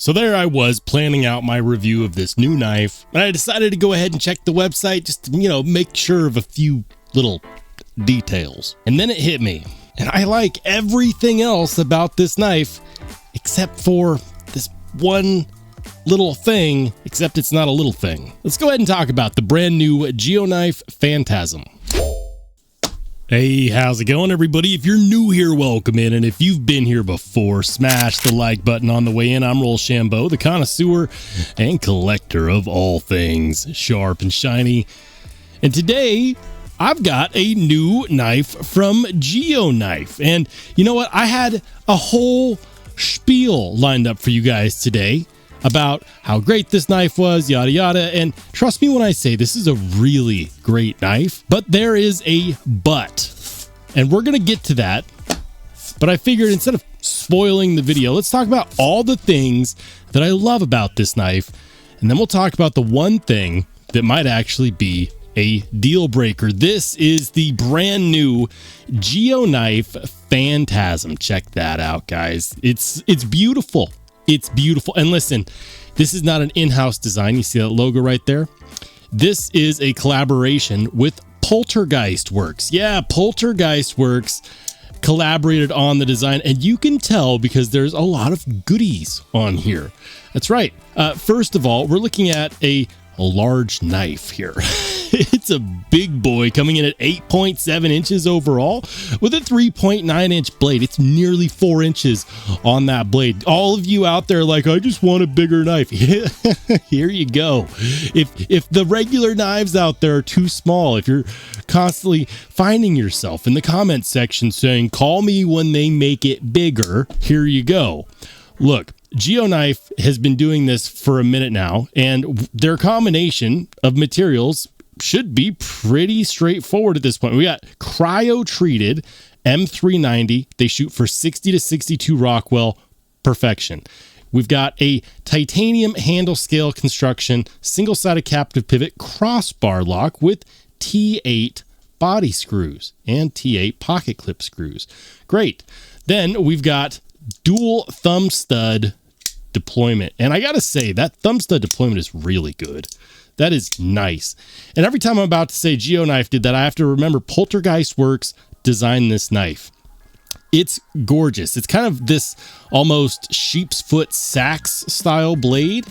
So there I was planning out my review of this new knife, and I decided to go ahead and check the website just to, make sure of a few little details. And then it hit me, and I like everything else about this knife except for this one little thing, except it's not a little thing. Let's go ahead and talk about the brand new GeoKnife Fantasm. Hey, how's it going, everybody? If you're new here, welcome in, and if you've been here before, smash the like button on the way in. I'm Rollshambo, the connoisseur and collector of all things sharp and shiny. And today, I've got a new knife from GeoKnife. And you know what? I had a whole spiel lined up for you guys today about how great this knife was, yada yada, and trust me when I say this is a really great knife, but there is a but, and we're gonna get to that. But I figured instead of spoiling the video, let's talk about all the things that I love about this knife, and then we'll talk about the one thing that might actually be a deal breaker. This is the brand new GeoKnife Fantasm. Check that out, guys. It's beautiful. It's beautiful. And listen, this is not an in-house design. You see that logo right there? This is a collaboration with Poltergeist Works. Yeah, Poltergeist Works collaborated on the design, and you can tell because there's a lot of goodies on here. That's right. First of all, we're looking at a large knife here. It's a big boy coming in at 8.7 inches overall with a 3.9 inch blade. It's nearly 4 inches on that blade. All of you out there like, I just want a bigger knife. Here you go. If the regular knives out there are too small, if you're constantly finding yourself in the comment section saying, call me when they make it bigger, here you go. Look, GeoKnife has been doing this for a minute now, and their combination of materials should be pretty straightforward at this point. We got cryo-treated M390. They shoot for 60 to 62 Rockwell perfection. We've got a titanium handle scale construction, single-sided captive pivot crossbar lock with T8 body screws and T8 pocket clip screws. Great. Then we've got dual thumb stud deployment, and I gotta say that thumb stud deployment is really good. That is nice. And every time I'm about to say GeoKnife did that, I have to remember Poltergeist Works designed this knife. It's gorgeous. It's kind of this almost sheep's foot sax style blade.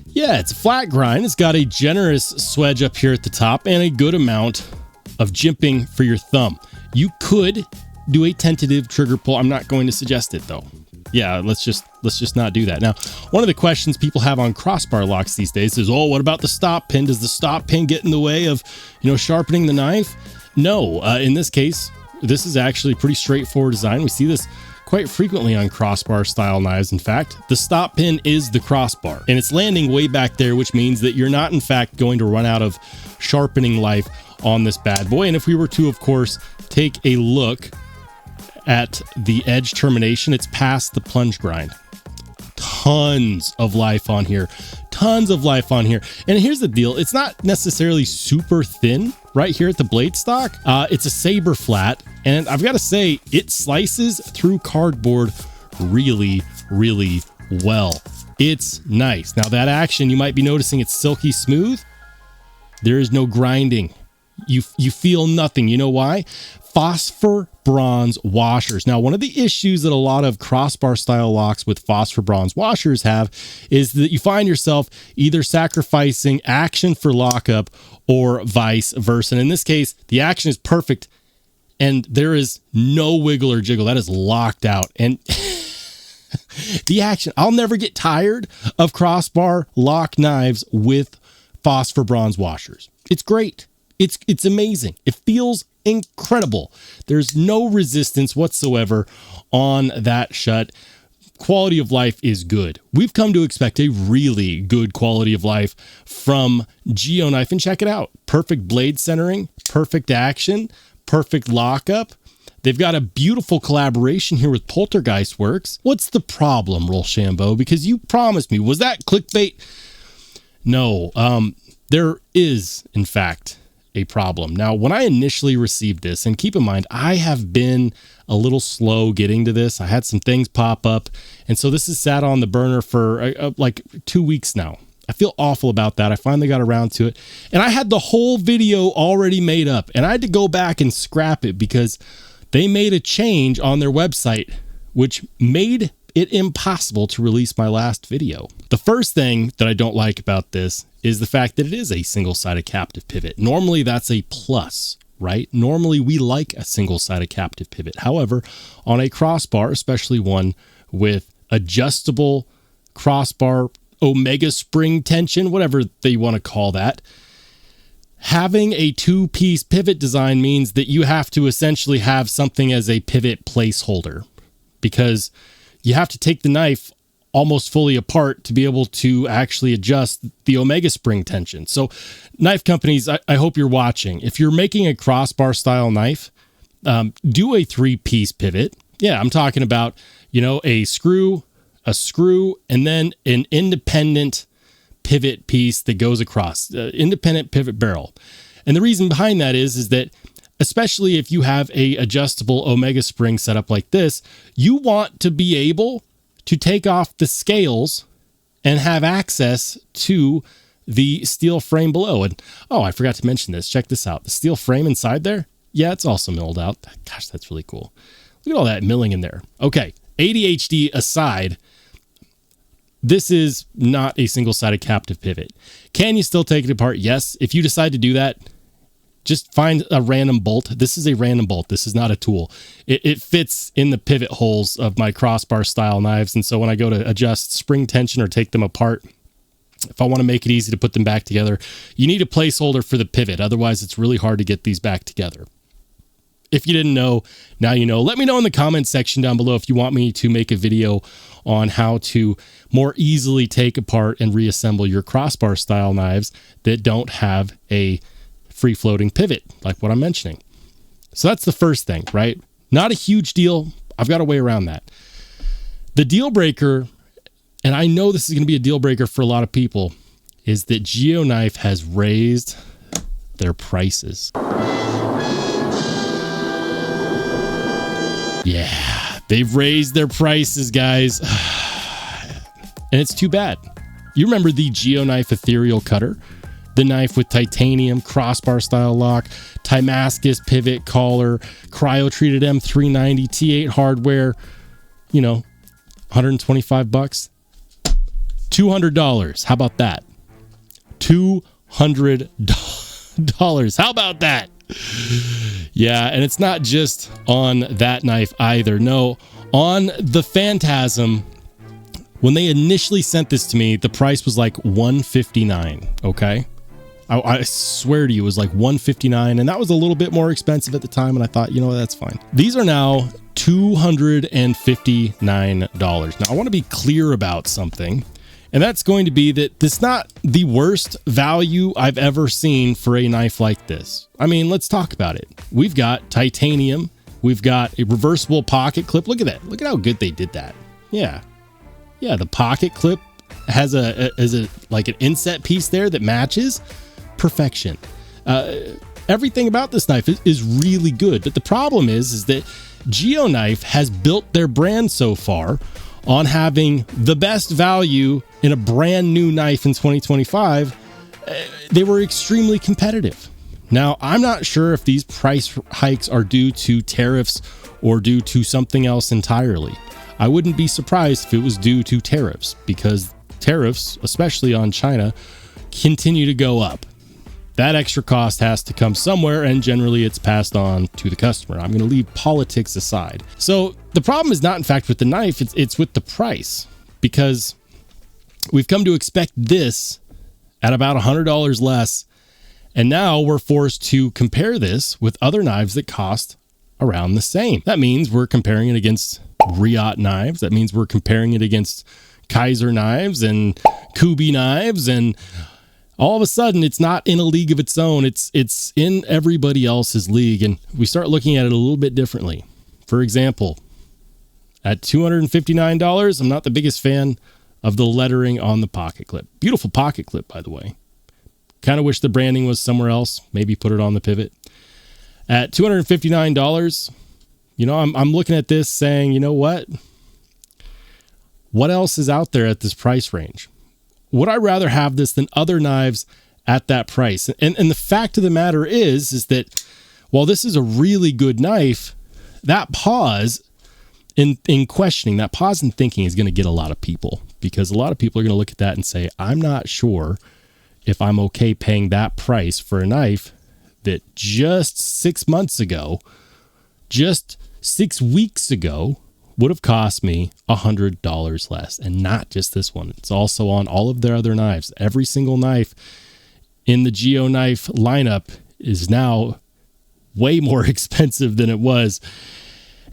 Yeah, it's a flat grind. It's got a generous swedge up here at the top and a good amount of jimping for your thumb. You could do a tentative trigger pull. I'm not going to suggest it though. Yeah, let's just not do that. Now, one of the questions people have on crossbar locks these days is, oh, what about the stop pin? Does the stop pin get in the way of, sharpening the knife? No, in this case, this is actually pretty straightforward design. We see this quite frequently on crossbar style knives. In fact, the stop pin is the crossbar, and it's landing way back there, which means that you're not, in fact, going to run out of sharpening life on this bad boy. And if we were to, of course, take a look at the edge termination, it's past the plunge grind. Tons of life on here. Tons of life on here. And here's the deal. It's not necessarily super thin right here at the blade stock. It's a saber flat, and I've got to say it slices through cardboard really, really well. It's nice. Now that action, you might be noticing it's silky smooth. There is no grinding. You feel nothing. You know why? Phosphor bronze washers. Now, one of the issues that a lot of crossbar style locks with phosphor bronze washers have is that you find yourself either sacrificing action for lockup or vice versa. And in this case, the action is perfect and there is no wiggle or jiggle. That is locked out. And the action, I'll never get tired of crossbar lock knives with phosphor bronze washers. It's great. It's amazing. It feels incredible. There's no resistance whatsoever on that shut. Quality of life is good. We've come to expect a really good quality of life from GeoKnife, and check it out. Perfect blade centering, perfect action, perfect lockup. They've got a beautiful collaboration here with Poltergeist Works. What's the problem, Rollshambo? Because you promised me. Was that clickbait? No. There is, in fact, a problem. Now, when I initially received this, and keep in mind, I have been a little slow getting to this. I had some things pop up, and so this has sat on the burner for like 2 weeks now. I feel awful about that. I finally got around to it, and I had the whole video already made up, and I had to go back and scrap it because they made a change on their website, which made it impossible to release my last video. The first thing that I don't like about this is the fact that it is a single-sided captive pivot. Normally that's a plus, right? Normally we like a single-sided captive pivot. However, on a crossbar, especially one with adjustable crossbar, omega spring tension, whatever they want to call that, having a two-piece pivot design means that you have to essentially have something as a pivot placeholder, because you have to take the knife almost fully apart to be able to actually adjust the omega spring tension. So knife companies, I hope you're watching. If you're making a crossbar style knife, do a three-piece pivot. Yeah, I'm talking about, you know, a screw, and then an independent pivot piece that goes across, independent pivot barrel. And the reason behind that is that especially if you have a adjustable omega spring setup like this, you want to be able to take off the scales and have access to the steel frame below. And oh, I forgot to mention this. Check this out. The steel frame inside there, yeah, it's also milled out. Gosh, that's really cool. Look at all that milling in there. Okay, ADHD aside, this is not a single-sided captive pivot. Can you still take it apart? Yes. If you decide to do that, just find a random bolt. This is a random bolt. This is not a tool. It fits in the pivot holes of my crossbar style knives. And so when I go to adjust spring tension or take them apart, if I want to make it easy to put them back together, you need a placeholder for the pivot. Otherwise, it's really hard to get these back together. If you didn't know, now you know. Let me know in the comments section down below if you want me to make a video on how to more easily take apart and reassemble your crossbar style knives that don't have a free-floating pivot like what I'm mentioning. So that's the first thing, right? Not a huge deal. I've got a way around that. The deal breaker, and I know this is going to be a deal breaker for a lot of people, is that Geoknife has raised their prices. Yeah, they've raised their prices, guys. And it's too bad. You remember the Geoknife ethereal cutter? The knife with titanium crossbar style lock, Damascus pivot collar, cryo-treated M390 T8 hardware, you know, 125 bucks. $200. How about that? $200. How about that? Yeah, and it's not just on that knife either. No, on the Fantasm, when they initially sent this to me, the price was like $159, okay? I swear to you, it was like $159, and that was a little bit more expensive at the time, and I thought, you know, that's fine. These are now $259. Now, I want to be clear about something, and that's going to be that this is not the worst value I've ever seen for a knife like this. I mean, let's talk about it. We've got titanium. We've got a reversible pocket clip. Look at that. Look at how good they did that. Yeah. Yeah, the pocket clip has like an inset piece there that matches. Perfection. Everything about this knife is really good, but the problem is that Geoknife has built their brand so far on having the best value in a brand new knife in 2025. They were extremely competitive. Now, I'm not sure if these price hikes are due to tariffs or due to something else entirely. I wouldn't be surprised if it was due to tariffs, because tariffs, especially on China, continue to go up. That extra cost has to come somewhere, and generally it's passed on to the customer. I'm going to leave politics aside. So the problem is not, in fact, with the knife, it's with the price, because we've come to expect this at about $100 less, and now we're forced to compare this with other knives that cost around the same. That means we're comparing it against Riot knives. That means we're comparing it against Kaiser knives and Kubi knives, and all of a sudden it's not in a league of its own. It's in everybody else's league, and we start looking at it a little bit differently. For example, at $259, I'm not the biggest fan of the lettering on the pocket clip. Beautiful pocket clip, by the way. Kind of wish the branding was somewhere else. Maybe put it on the pivot. At $259, you know, I'm looking at this saying, you know what? What else is out there at this price range? Would I rather have this than other knives at that price? And the fact of the matter is that while this is a really good knife, that pause in questioning, that pause in thinking is going to get a lot of people, because a lot of people are going to look at that and say, I'm not sure if I'm okay paying that price for a knife that just 6 months ago, just 6 weeks ago, would have cost me $100 less. And not just this one. It's also on all of their other knives. Every single knife in the Geo knife lineup is now way more expensive than it was.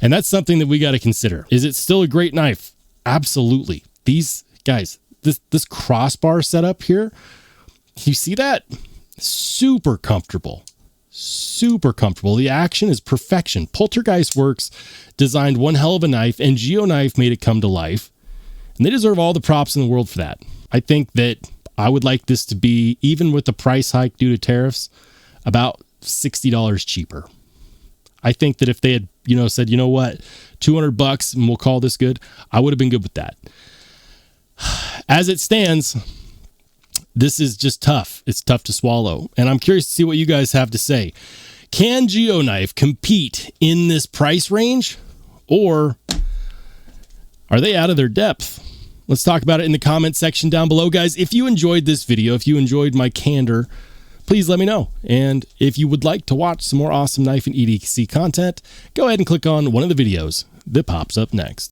And that's something that we got to consider. Is it still a great knife? Absolutely. These guys, this crossbar setup here, you see that? Super comfortable. Super comfortable. The action is perfection. Poltergeist Works designed one hell of a knife, and Geo Knife made it come to life. And they deserve all the props in the world for that. I think that I would like this to be, even with the price hike due to tariffs, about $60 cheaper. I think that if they had, you know, said, you know what, $200 and we'll call this good, I would have been good with that. As it stands, this is just tough. It's tough to swallow. And I'm curious to see what you guys have to say. Can Geo Knife compete in this price range, or are they out of their depth? Let's talk about it in the comment section down below, guys. If you enjoyed this video, if you enjoyed my candor, please let me know. And if you would like to watch some more awesome knife and EDC content, go ahead and click on one of the videos that pops up next.